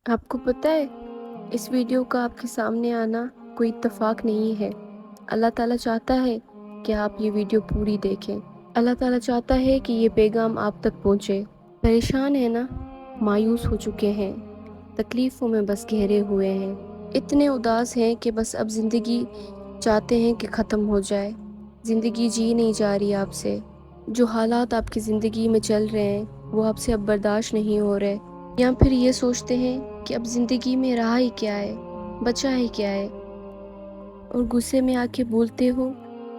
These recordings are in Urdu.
آپ کو پتہ ہے اس ویڈیو کا آپ کے سامنے آنا کوئی اتفاق نہیں ہے۔ اللہ تعالیٰ چاہتا ہے کہ آپ یہ ویڈیو پوری دیکھیں۔ اللہ تعالیٰ چاہتا ہے کہ یہ پیغام آپ تک پہنچے۔ پریشان ہیں نا، مایوس ہو چکے ہیں، تکلیفوں میں بس گھیرے ہوئے ہیں، اتنے اداس ہیں کہ بس اب زندگی چاہتے ہیں کہ ختم ہو جائے۔ زندگی جی نہیں جا رہی آپ سے۔ جو حالات آپ کی زندگی میں چل رہے ہیں وہ آپ سے اب برداشت نہیں ہو رہے، یا پھر یہ سوچتے ہیں کہ اب زندگی میں رہا ہی کیا ہے، بچا ہی کیا ہے، اور غصے میں آ کے بولتے ہو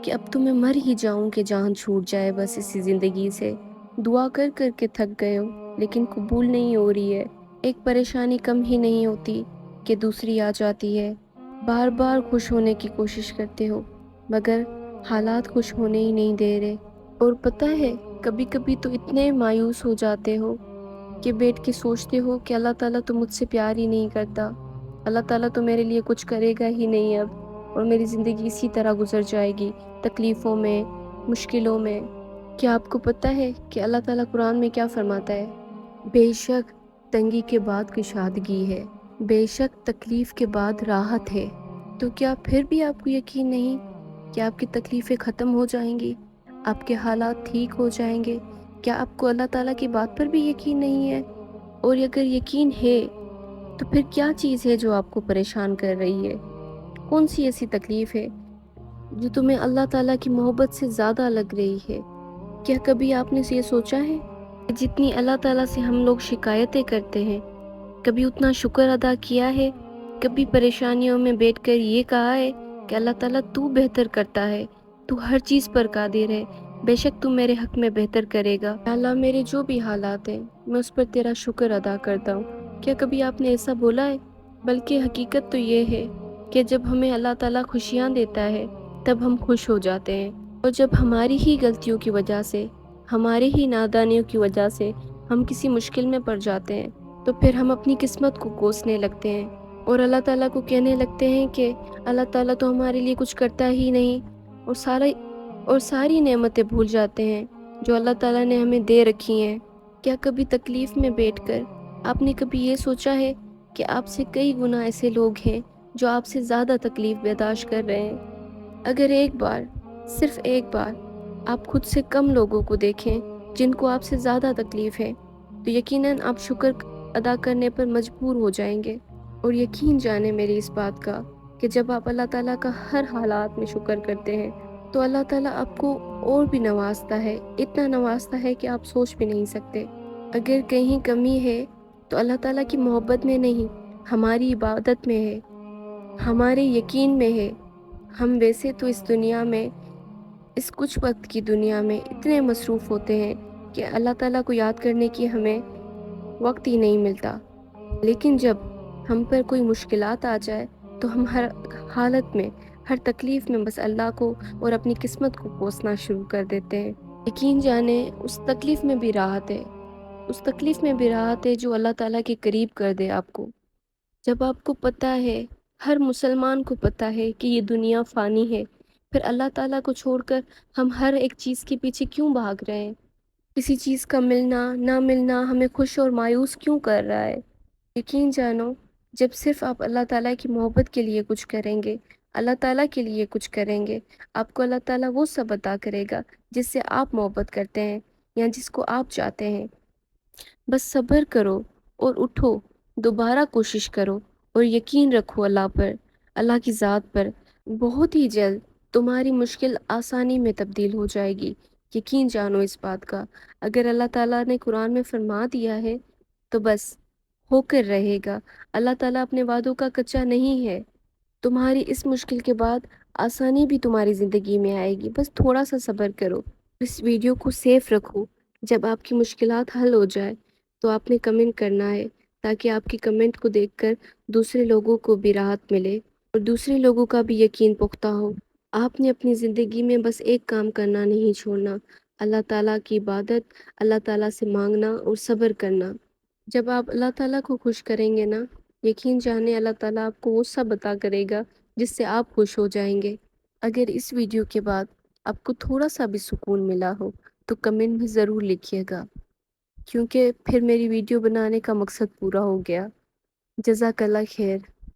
کہ اب تو میں مر ہی جاؤں کہ جان چھوٹ جائے بس اسی زندگی سے۔ دعا کر کر کے تھک گئے ہو لیکن قبول نہیں ہو رہی ہے۔ ایک پریشانی کم ہی نہیں ہوتی کہ دوسری آ جاتی ہے۔ بار بار خوش ہونے کی کوشش کرتے ہو مگر حالات خوش ہونے ہی نہیں دے رہے۔ اور پتہ ہے کبھی کبھی تو اتنے مایوس ہو جاتے ہو کہ بیٹھ کے سوچتے ہو کہ اللہ تعالیٰ تو مجھ سے پیار ہی نہیں کرتا، اللہ تعالیٰ تو میرے لیے کچھ کرے گا ہی نہیں اب، اور میری زندگی اسی طرح گزر جائے گی، تکلیفوں میں، مشکلوں میں۔ کیا آپ کو پتہ ہے کہ اللہ تعالیٰ قرآن میں کیا فرماتا ہے؟ بے شک تنگی کے بعد کشادگی ہے، بے شک تکلیف کے بعد راحت ہے۔ تو کیا پھر بھی آپ کو یقین نہیں کہ آپ کی تکلیفیں ختم ہو جائیں گی، آپ کے حالات ٹھیک ہو جائیں گے؟ کیا آپ کو اللہ تعالیٰ کی بات پر بھی یقین نہیں ہے؟ اور اگر یقین ہے تو پھر کیا چیز ہے جو آپ کو پریشان کر رہی ہے؟ کون سی ایسی تکلیف ہے جو تمہیں اللہ تعالیٰ کی محبت سے زیادہ لگ رہی ہے؟ کیا کبھی آپ نے یہ سوچا ہے کہ جتنی اللہ تعالیٰ سے ہم لوگ شکایتیں کرتے ہیں، کبھی اتنا شکر ادا کیا ہے؟ کبھی پریشانیوں میں بیٹھ کر یہ کہا ہے کہ اللہ تعالیٰ تو بہتر کرتا ہے، تو ہر چیز پر قادر ہے، بے شک تو میرے حق میں بہتر کرے گا، یا اللہ میرے جو بھی حالات ہیں میں اس پر تیرا شکر ادا کرتا ہوں؟ کیا کبھی آپ نے ایسا بولا ہے؟ بلکہ حقیقت تو یہ ہے کہ جب ہمیں اللہ تعالیٰ خوشیاں دیتا ہے تب ہم خوش ہو جاتے ہیں، اور جب ہماری ہی غلطیوں کی وجہ سے، ہماری ہی نادانیوں کی وجہ سے ہم کسی مشکل میں پڑ جاتے ہیں تو پھر ہم اپنی قسمت کو کوسنے لگتے ہیں اور اللہ تعالیٰ کو کہنے لگتے ہیں کہ اللہ تعالیٰ تو ہمارے لیے کچھ کرتا ہی نہیں، اور ساری نعمتیں بھول جاتے ہیں جو اللہ تعالیٰ نے ہمیں دے رکھی ہیں۔ کیا کبھی تکلیف میں بیٹھ کر آپ نے کبھی یہ سوچا ہے کہ آپ سے کئی گنا ایسے لوگ ہیں جو آپ سے زیادہ تکلیف برداشت کر رہے ہیں؟ اگر ایک بار، صرف ایک بار آپ خود سے کم لوگوں کو دیکھیں جن کو آپ سے زیادہ تکلیف ہے تو یقیناً آپ شکر ادا کرنے پر مجبور ہو جائیں گے۔ اور یقین جانیں میری اس بات کا کہ جب آپ اللہ تعالیٰ کا ہر حالات میں شکر کرتے ہیں تو اللہ تعالیٰ آپ کو اور بھی نوازتا ہے، اتنا نوازتا ہے کہ آپ سوچ بھی نہیں سکتے۔ اگر کہیں کمی ہے تو اللہ تعالیٰ کی محبت میں نہیں، ہماری عبادت میں ہے، ہمارے یقین میں ہے۔ ہم ویسے تو اس دنیا میں، اس کچھ وقت کی دنیا میں اتنے مصروف ہوتے ہیں کہ اللہ تعالیٰ کو یاد کرنے کی ہمیں وقت ہی نہیں ملتا، لیکن جب ہم پر کوئی مشکلات آ جائے تو ہم ہر حالت میں، ہر تکلیف میں بس اللہ کو اور اپنی قسمت کو کوسنا شروع کر دیتے ہیں۔ یقین جانیں اس تکلیف میں بھی راحت ہے، اس تکلیف میں بھی راحت ہے جو اللہ تعالیٰ کے قریب کر دے آپ کو۔ جب آپ کو پتہ ہے، ہر مسلمان کو پتہ ہے کہ یہ دنیا فانی ہے، پھر اللہ تعالیٰ کو چھوڑ کر ہم ہر ایک چیز کے پیچھے کیوں بھاگ رہے ہیں؟ کسی چیز کا ملنا نہ ملنا ہمیں خوش اور مایوس کیوں کر رہا ہے؟ یقین جانو، جب صرف آپ اللہ تعالیٰ کی محبت کے لیے کچھ کریں گے، اللہ تعالیٰ کے لیے کچھ کریں گے، آپ کو اللہ تعالیٰ وہ سب عطا کرے گا جس سے آپ محبت کرتے ہیں یا جس کو آپ چاہتے ہیں۔ بس صبر کرو اور اٹھو، دوبارہ کوشش کرو اور یقین رکھو اللہ پر، اللہ کی ذات پر۔ بہت ہی جلد تمہاری مشکل آسانی میں تبدیل ہو جائے گی، یقین جانو اس بات کا۔ اگر اللہ تعالیٰ نے قرآن میں فرما دیا ہے تو بس ہو کر رہے گا۔ اللہ تعالیٰ اپنے وعدوں کا کچا نہیں ہے۔ تمہاری اس مشکل کے بعد آسانی بھی تمہاری زندگی میں آئے گی، بس تھوڑا سا صبر کرو۔ اس ویڈیو کو سیف رکھو، جب آپ کی مشکلات حل ہو جائے تو آپ نے کمنٹ کرنا ہے تاکہ آپ کی کمنٹ کو دیکھ کر دوسرے لوگوں کو بھی راحت ملے اور دوسرے لوگوں کا بھی یقین پختہ ہو۔ آپ نے اپنی زندگی میں بس ایک کام کرنا نہیں چھوڑنا، اللہ تعالیٰ کی عبادت، اللہ تعالیٰ سے مانگنا اور صبر کرنا۔ جب آپ اللہ تعالیٰ کو خوش کریں گے نا، یقین جانیں اللہ تعالیٰ آپ کو وہ سب عطا کرے گا جس سے آپ خوش ہو جائیں گے۔ اگر اس ویڈیو کے بعد آپ کو تھوڑا سا بھی سکون ملا ہو تو کمنٹ میں ضرور لکھیے گا، کیونکہ پھر میری ویڈیو بنانے کا مقصد پورا ہو گیا۔ جزاک اللہ خیر.